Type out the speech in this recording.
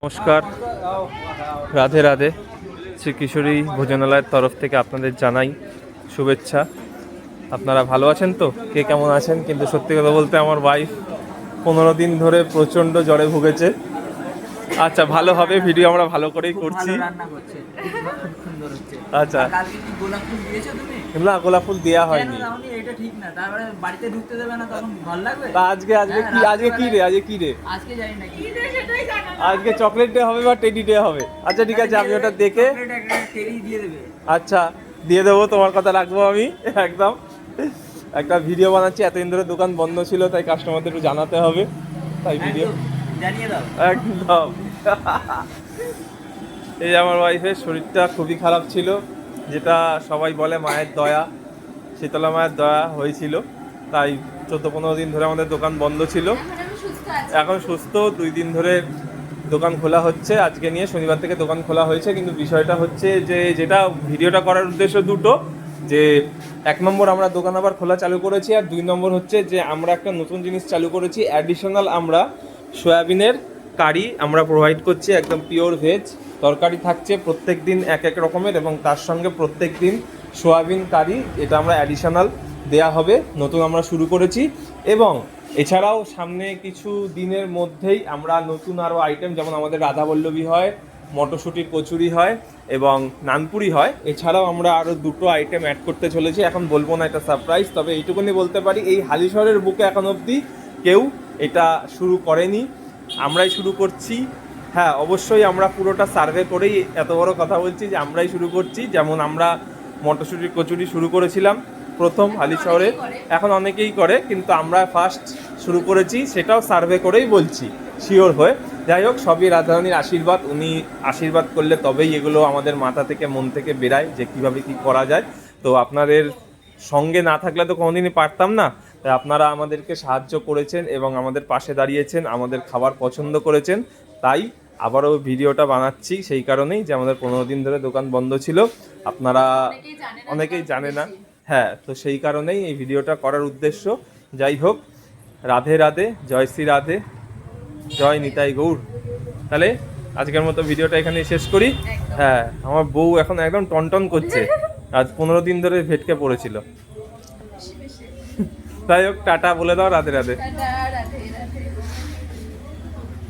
নমস্কার, রাধে রাধে। শ্রী কিশোরী ভোজনালয়ের তরফ থেকে আপনাদের জানাই শুভেচ্ছা। আপনারা ভালো আছেন তো? কে কেমন আছেন? কিন্তু সত্যি কথা বলতে আমার ওয়াইফ 15 দিন ধরে প্রচণ্ড জ্বরে ভুগেছে। আচ্ছা, ভালো হবে, ভিডিও আমরা ভালো করেই করছি। আচ্ছা, না গোলাপ ফুল দেওয়া হয়নি। আজকে চকলেট ডে হবে বা টেডি ডে হবে? আচ্ছা ঠিক আছে, আমি ওটা দেখে আচ্ছা দিয়ে দেবো, তোমার কথা রাখবো আমি একদম। একটা ভিডিও বানাচ্ছি, এতদিন ধরে দোকান বন্ধ ছিল তাই কাস্টমারদের একটু জানাতে হবে, তাই ভিডিও জানিয়ে দাও একদম। এই আমার ওয়াইফের শরীরটা খুবই খারাপ ছিল, যেটা সবাই বলে মায়ের দয়া, শীতলা মায়ের দয়া হয়েছিল, তাই 14-15 দিন ধরে আমাদের দোকান বন্ধ ছিল। এখন সুস্থ, 2 দিন ধরে দোকান খোলা হচ্ছে। আজকে নিয়ে শনিবার থেকে দোকান খোলা হয়েছে, কিন্তু বিষয়টা হচ্ছে যে যেটা ভিডিওটা করার উদ্দেশ্য দুটো, যে 1 নম্বর আমরা দোকান আবার খোলা চালু করেছি, আর 2 নম্বর হচ্ছে যে আমরা একটা নতুন জিনিস চালু করেছি। অ্যাডিশনাল আমরা সয়াবিনের কারি আমরা প্রোভাইড করছি, একদম পিওর ভেজ তরকারি থাকছে প্রত্যেক দিন এক এক রকমের, এবং তার সঙ্গে প্রত্যেক দিন সয়াবিন কারি, এটা আমরা অ্যাডিশনাল দেয়া হবে, নতুন আমরা শুরু করেছি। এবং এছাড়াও সামনে কিছু দিনের মধ্যেই আমরা নতুন আরও আইটেম, যেমন আমাদের রাধাবল্লভী হয়, মটরশুঁটির কচুরি হয় এবং নানপুরি হয়, এছাড়াও আমরা আরও 2টো আইটেম অ্যাড করতে চলেছি। এখন বলবো না, এটা সারপ্রাইজ। তবে এইটুকুনি বলতে পারি, এই হালিশহরের বুকে এখন অবধি কেউ এটা শুরু করেনি, আমরাই শুরু করছি। হ্যাঁ, অবশ্যই আমরা পুরোটা সার্ভে করেই এত বড় কথা বলছি যে আমরাই শুরু করছি। যেমন আমরা মটরশুঁটির কচুরি শুরু করেছিলাম প্রথম হালিশহরে, এখন অনেকেই করে, কিন্তু আমরা ফার্স্ট শুরু করেছি, সেটাও সার্ভে করেই বলছি শিওর হয়ে। যাই হোক, সবই রাধারানীর আশীর্বাদ, উনি আশীর্বাদ করলে তবেই এগুলো আমাদের মাথা থেকে মন থেকে বেরায় যে কীভাবে কী করা যায়। তো আপনাদের সঙ্গে না থাকলে তো কোনোদিনই পারতাম না, তাই আপনারা আমাদেরকে সাহায্য করেছেন এবং আমাদের পাশে দাঁড়িয়েছেন, আমাদের খাবার পছন্দ করেছেন, তাই আবারও ভিডিওটা বানাচ্ছি। সেই কারণেই যে আমাদের 15 দিন ধরে দোকান বন্ধ ছিল, আপনারা অনেকেই জানে না। হ্যাঁ, তো সেই কারণেই এই ভিডিওটা করার উদ্দেশ্য। যাই হোক, রাধে রাধে, জয় শ্রী রাধে, জয় নিতাই গৌর। তাহলে আজকের মতো ভিডিওটা এখানে শেষ করি। হ্যাঁ, আমার বউ এখন একদম টনটন করছে, আজ 15 দিন ধরে ভেটকে পড়েছিল। যাই হোক, টাটা বলে দাও, রাধে রাধে।